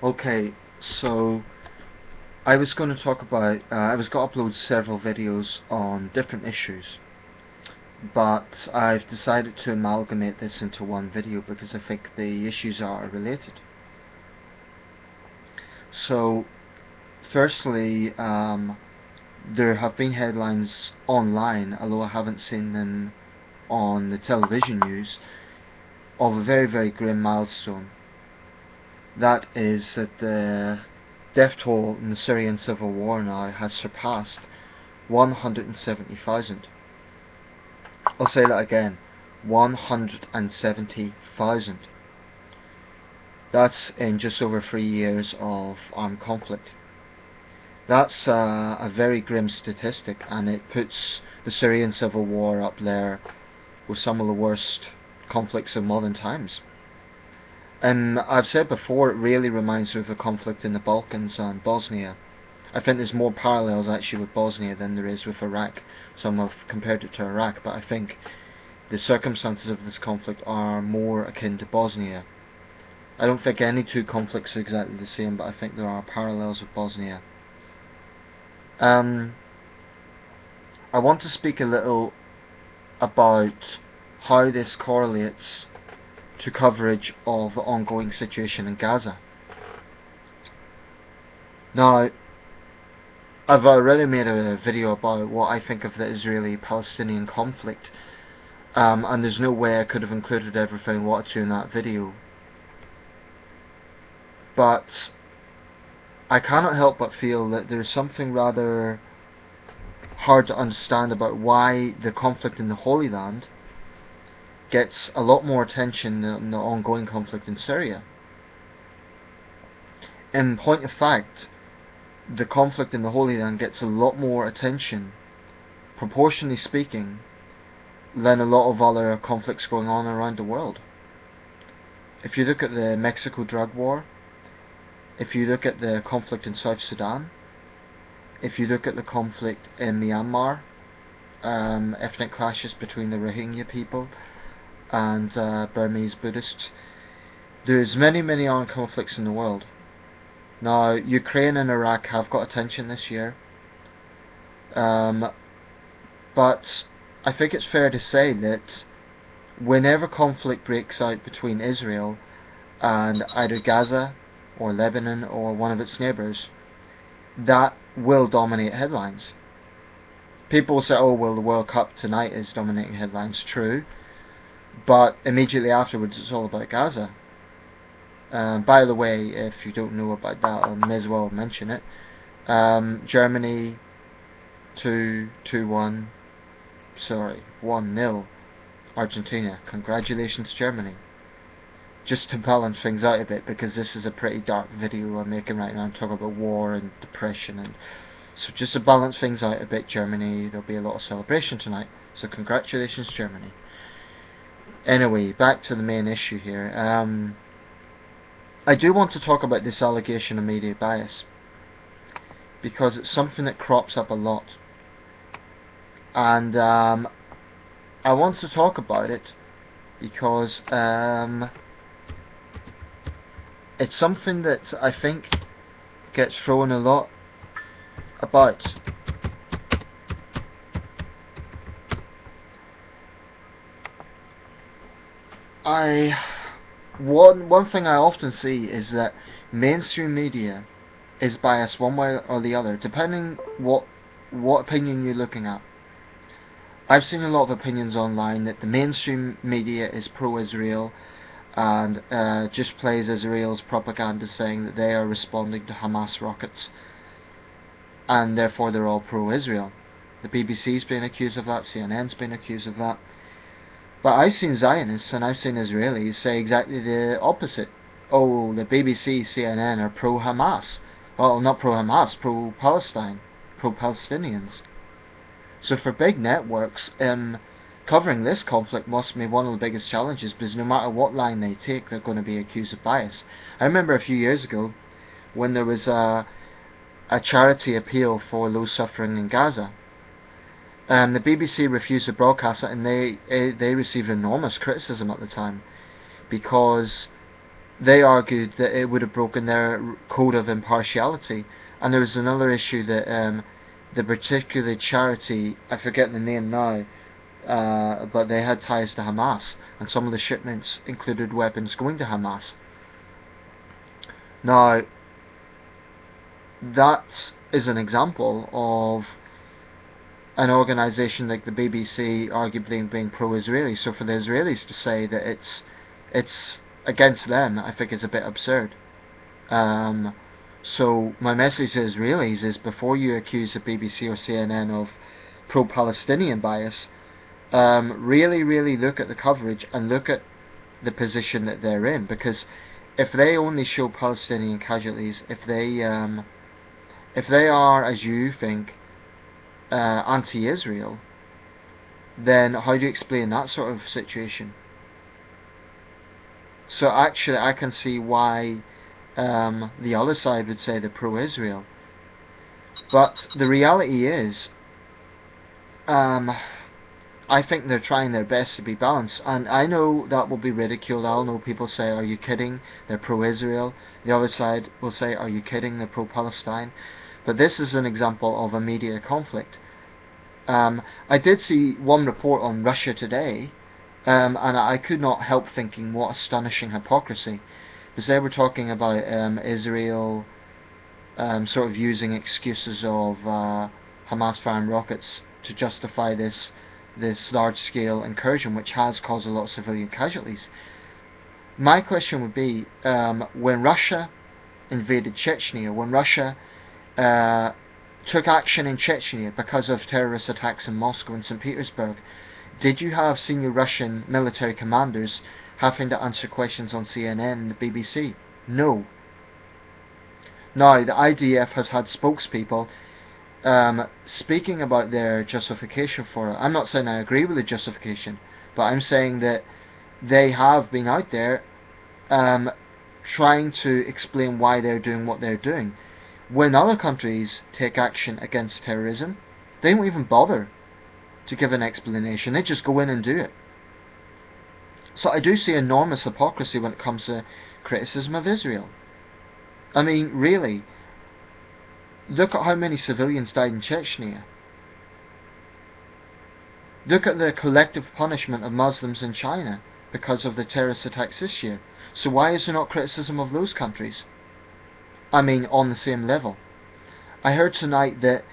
Okay, so I was going to talk about, I was going to upload several videos on different issues, but I've decided to amalgamate this into one video because I think the issues are related. So, firstly, there have been headlines online, although I haven't seen them on the television news, of a very, very grim milestone. That is that the death toll in the Syrian Civil War now has surpassed 170,000. I'll say that again, 170,000. That's in just over 3 years of armed conflict. That's a very grim statistic, and it puts the Syrian Civil War up there with some of the worst conflicts of modern times. And I've said before, it really reminds me of the conflict in the Balkans and Bosnia. I think there's more parallels actually with Bosnia than there is with Iraq. Some have compared it to Iraq, but I think the circumstances of this conflict are more akin to Bosnia. I don't think any two conflicts are exactly the same, but I think there are parallels with Bosnia. I want to speak a little about how this correlates to coverage of the ongoing situation in Gaza. Now, I've already made a video about what I think of the Israeli-Palestinian conflict, and there's no way I could have included everything I wanted to in that video. But I cannot help but feel that there's something rather hard to understand about why the conflict in the Holy Land gets a lot more attention than the ongoing conflict in Syria. In point of fact, the conflict in the Holy Land gets a lot more attention, proportionally speaking, than a lot of other conflicts going on around the world. If you look at the Mexico drug war, if you look at the conflict in South Sudan, if you look at the conflict in Myanmar, ethnic clashes between the Rohingya people and Burmese Buddhists, there's many armed conflicts in the world. Now, Ukraine and Iraq have got attention this year, but I think it's fair to say that whenever conflict breaks out between Israel and either Gaza or Lebanon or one of its neighbours, that will dominate headlines. People say, oh well, the World Cup tonight is dominating headlines. True, but immediately afterwards it's all about Gaza. By the way, if you don't know about that, I may as well mention it. Germany 1-0 Argentina. Congratulations, Germany. Just to balance things out a bit, because this is a pretty dark video I'm making right now. I'm talking about war and depression, and so just to balance things out a bit, Germany, there'll be a lot of celebration tonight. So congratulations, Germany. Anyway, back to the main issue here. I do want to talk about this allegation of media bias, because it's something that crops up a lot, and I want to talk about it because it's something that I think gets thrown a lot about. One thing I often see is that mainstream media is biased one way or the other, depending what opinion you're looking at. I've seen a lot of opinions online that the mainstream media is pro-Israel and just plays Israel's propaganda, saying that they are responding to Hamas rockets and therefore they're all pro-Israel. The BBC's been accused of that, CNN's been accused of that. But I've seen Zionists and I've seen Israelis say exactly the opposite. Oh, the BBC, CNN are pro-Hamas. Well, not pro-Hamas, pro-Palestine, pro-Palestinians. So for big networks, covering this conflict must be one of the biggest challenges, because no matter what line they take, they're going to be accused of bias. I remember a few years ago when there was a charity appeal for those suffering in Gaza. The BBC refused to broadcast it, and they received enormous criticism at the time, because they argued that it would have broken their code of impartiality. And there was another issue that the particular charity, I forget the name now, but they had ties to Hamas, and some of the shipments included weapons going to Hamas. Now, that is an example of an organisation like the BBC arguably being pro-Israeli. So for the Israelis to say that it's against them, I think is a bit absurd. So my message to Israelis is, before you accuse the BBC or CNN of pro-Palestinian bias, really look at the coverage and look at the position that they're in, because if they only show Palestinian casualties, if they are, as you think, anti-Israel, then how do you explain that sort of situation? So actually I can see why the other side would say they're pro-Israel. But the reality is, I think they're trying their best to be balanced, and I know that will be ridiculed. I'll know people say, are you kidding, they're pro-Israel. The other side will say, are you kidding, they're pro-Palestine. But this is an example of a media conflict. I did see one report on Russia today, and I could not help thinking, what astonishing hypocrisy, because they were talking about Israel sort of using excuses of Hamas firing rockets to justify this large-scale incursion, which has caused a lot of civilian casualties. My question would be, when Russia invaded Chechnya, when Russia took action in Chechnya because of terrorist attacks in Moscow and St. Petersburg, did you have senior Russian military commanders having to answer questions on CNN and the BBC? No. Now, the IDF has had spokespeople speaking about their justification for it. I'm not saying I agree with the justification, but I'm saying that they have been out there trying to explain why they're doing what they're doing. When other countries take action against terrorism, they don't even bother to give an explanation. They just go in and do it. So I do see enormous hypocrisy when it comes to criticism of Israel. I mean, really, look at how many civilians died in Chechnya. Look at the collective punishment of Muslims in China because of the terrorist attacks this year. So why is there not criticism of those countries? I mean, on the same level. I heard tonight that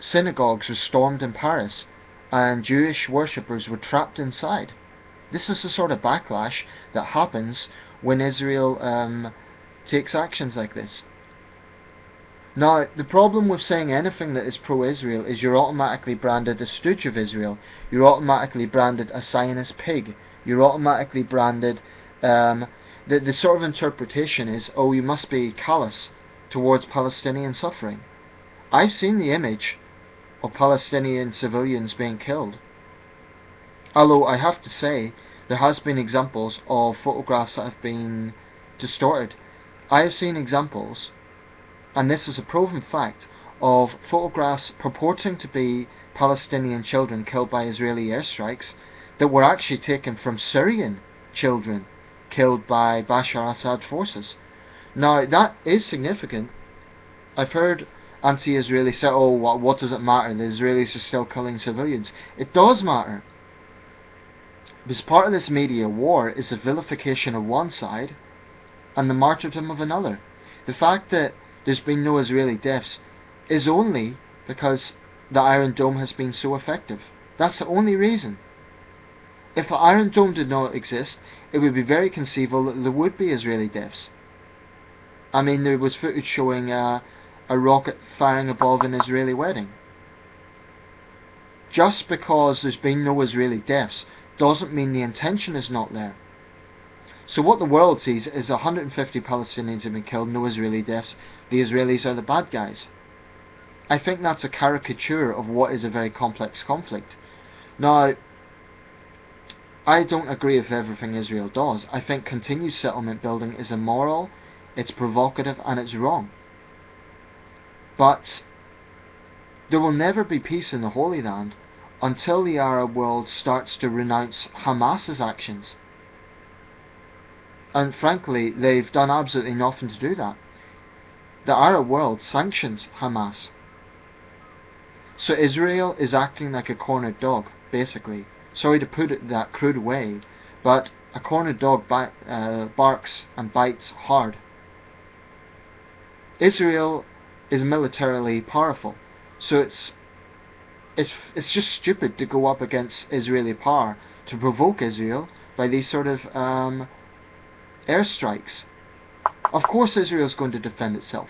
synagogues were stormed in Paris and Jewish worshippers were trapped inside. This is the sort of backlash that happens when Israel takes actions like this. Now, the problem with saying anything that is pro-Israel is you're automatically branded a stooge of Israel. You're automatically branded a Zionist pig. You're automatically branded... the sort of interpretation is, oh, you must be callous towards Palestinian suffering. I've seen the image of Palestinian civilians being killed. Although I have to say, there has been examples of photographs that have been distorted. I have seen examples, and this is a proven fact, of photographs purporting to be Palestinian children killed by Israeli airstrikes that were actually taken from Syrian children killed by Bashar Assad forces. Now, that is significant. I've heard anti-Israelis say, oh, what does it matter? The Israelis are still killing civilians. It does matter. Because part of this media war is the vilification of one side and the martyrdom of another. The fact that there's been no Israeli deaths is only because the Iron Dome has been so effective. That's the only reason. If the Iron Dome did not exist, it would be very conceivable that there would be Israeli deaths. I mean, there was footage showing a rocket firing above an Israeli wedding. Just because there's been no Israeli deaths doesn't mean the intention is not there. So what the world sees is 150 Palestinians have been killed, no Israeli deaths. The Israelis are the bad guys. I think that's a caricature of what is a very complex conflict. Now, I don't agree with everything Israel does. I think continued settlement building is immoral, it's provocative, and it's wrong. But there will never be peace in the Holy Land until the Arab world starts to renounce Hamas's actions. And frankly, they've done absolutely nothing to do that. The Arab world sanctions Hamas. So Israel is acting like a cornered dog, basically. Sorry to put it that crude way, but a cornered dog barks and bites hard. Israel is militarily powerful, so it's just stupid to go up against Israeli power, to provoke Israel by these sort of airstrikes. Of course Israel is going to defend itself.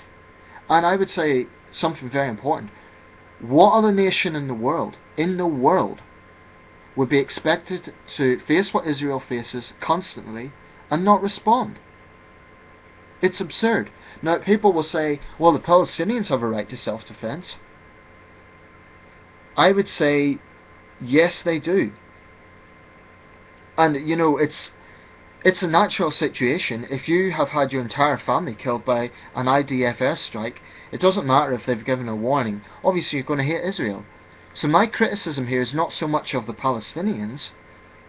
And I would say something very important. What other nation in the world, would be expected to face what Israel faces constantly and not respond? It's absurd. Now, people will say, well, the Palestinians have a right to self-defense. I would say, yes, they do. And, you know, it's a natural situation. If you have had your entire family killed by an IDF airstrike, it doesn't matter if they've given a warning. Obviously, you're going to hate Israel. So my criticism here is not so much of the Palestinians,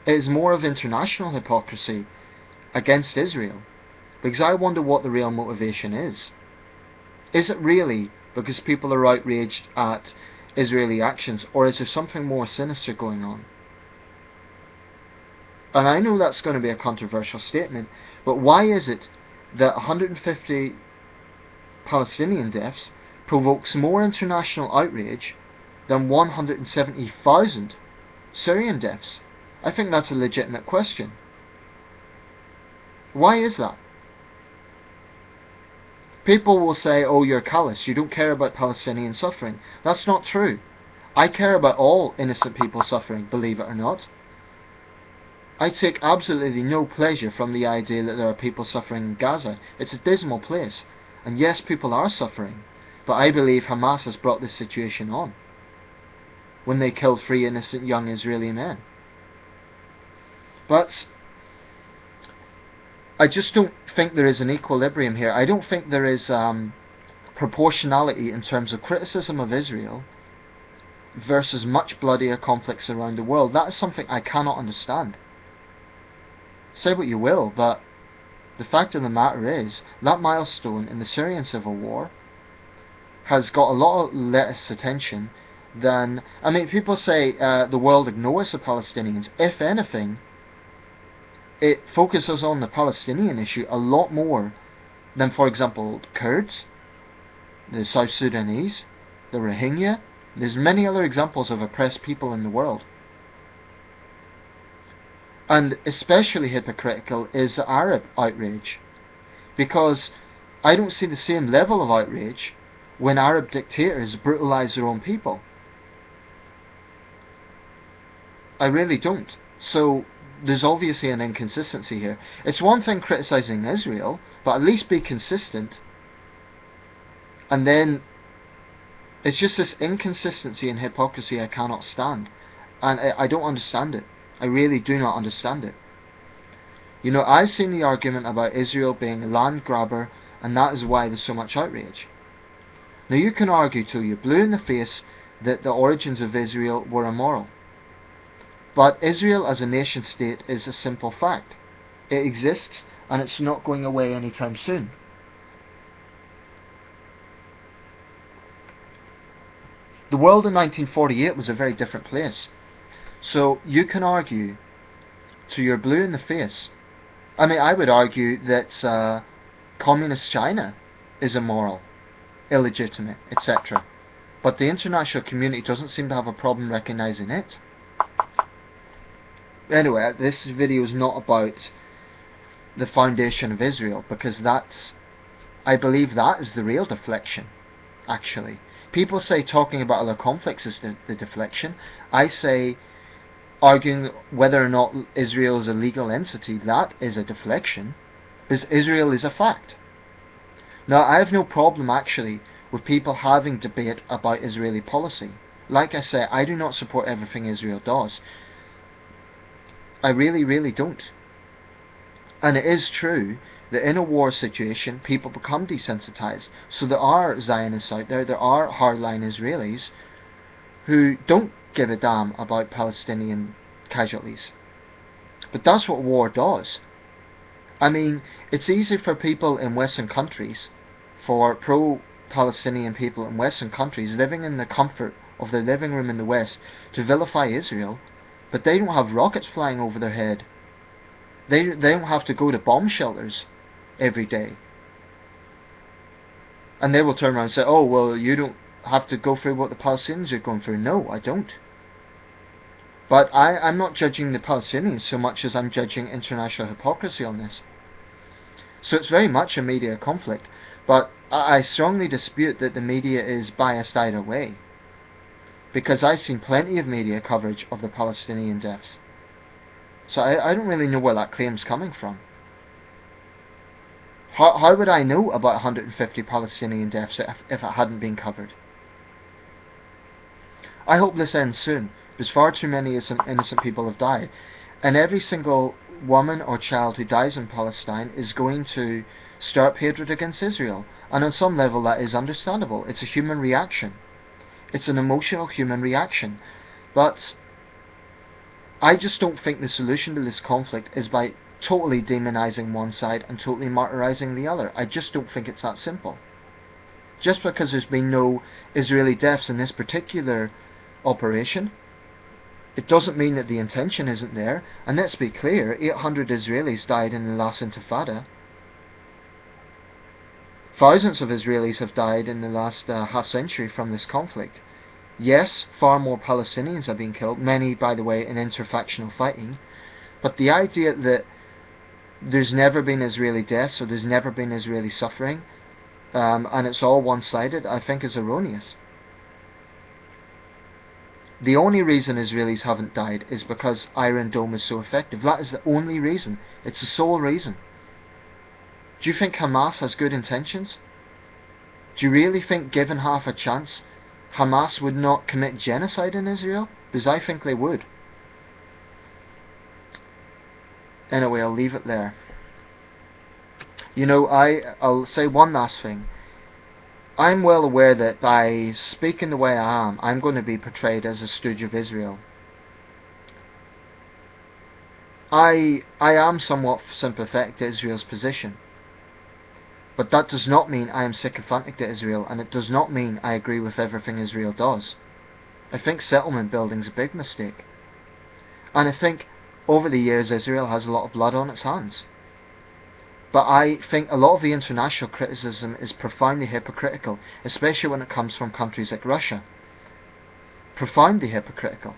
it is more of international hypocrisy against Israel. Because I wonder what the real motivation is. Is it really because people are outraged at Israeli actions, or is there something more sinister going on? And I know that's going to be a controversial statement, but why is it that 150 Palestinian deaths provokes more international outrage than 170,000 Syrian deaths? I think that's a legitimate question. Why is that? People will say, oh, you're callous, you don't care about Palestinian suffering. That's not true. I care about all innocent people suffering, believe it or not. I take absolutely no pleasure from the idea that there are people suffering in Gaza. It's a dismal place. And yes, people are suffering. But I believe Hamas has brought this situation on when they killed 3 innocent young Israeli men. But I just don't think there is an equilibrium here. I don't think there is proportionality in terms of criticism of Israel versus much bloodier conflicts around the world. That is something I cannot understand. Say what you will, but the fact of the matter is that milestone in the Syrian Civil War has got a lot less attention than... I mean, people say the world ignores the Palestinians. If anything, it focuses on the Palestinian issue a lot more than, for example, Kurds, the South Sudanese, the Rohingya. There's many other examples of oppressed people in the world. And especially hypocritical is the Arab outrage, because I don't see the same level of outrage when Arab dictators brutalise their own people. I really don't. So there's obviously an inconsistency here. It's one thing criticising Israel, but at least be consistent. And then it's just this inconsistency and hypocrisy I cannot stand. And I don't understand it. I really do not understand it. You know, I've seen the argument about Israel being a land grabber, and that is why there's so much outrage. Now you can argue till you're blue in the face that the origins of Israel were immoral. But Israel as a nation state is a simple fact. It exists, and it's not going away anytime soon. The world in 1948 was a very different place. So you can argue till you're blue in the face. I mean, I would argue that communist China is immoral, illegitimate, etc. But the international community doesn't seem to have a problem recognising it. Anyway, this video is not about the foundation of Israel, because that's, I believe that is the real deflection, actually. People say talking about other conflicts is the deflection. I say arguing whether or not Israel is a legal entity, that is a deflection, because Israel is a fact. Now, I have no problem actually with people having debate about Israeli policy. Like I say, I do not support everything Israel does. I really, really don't. And it is true that in a war situation, people become desensitized. So there are Zionists out there, there are hardline Israelis who don't give a damn about Palestinian casualties. But that's what war does. I mean, it's easy for people in Western countries, for pro-Palestinian people in Western countries living in the comfort of their living room in the West, to vilify Israel, but they don't have rockets flying over their head. They don't have to go to bomb shelters every day. And they will turn around and say, oh, well, you don't have to go through what the Palestinians are going through. No, I don't. But I'm not judging the Palestinians so much as I'm judging international hypocrisy on this. So it's very much a media conflict, but I strongly dispute that the media is biased either way, because I've seen plenty of media coverage of the Palestinian deaths. So I don't really know where that claim's coming from. How would I know about 150 Palestinian deaths if it hadn't been covered? I hope this ends soon, because far too many innocent people have died, and every single woman or child who dies in Palestine is going to stir up hatred against Israel, and on some level that is understandable. It's a human reaction. It's an emotional human reaction. But I just don't think the solution to this conflict is by totally demonizing one side and totally martyrizing the other. I just don't think it's that simple. Just because there's been no Israeli deaths in this particular operation, it doesn't mean that the intention isn't there. And let's be clear, 800 Israelis died in the last Intifada. Thousands of Israelis have died in the last half-century from this conflict. Yes, far more Palestinians have been killed, many, by the way, in interfactional fighting. But the idea that there's never been Israeli deaths, or there's never been Israeli suffering, and it's all one-sided, I think is erroneous. The only reason Israelis haven't died is because Iron Dome is so effective. That is the only reason. It's the sole reason. Do you think Hamas has good intentions? Do you really think, given half a chance, Hamas would not commit genocide in Israel? Because I think they would. Anyway, I'll leave it there. You know, I'll say one last thing. I'm well aware that by speaking the way I am, I'm going to be portrayed as a stooge of Israel. I am somewhat sympathetic to Israel's position. But that does not mean I am sycophantic to Israel, and it does not mean I agree with everything Israel does. I think settlement building is a big mistake. And I think over the years Israel has a lot of blood on its hands. But I think a lot of the international criticism is profoundly hypocritical, especially when it comes from countries like Russia. Profoundly hypocritical.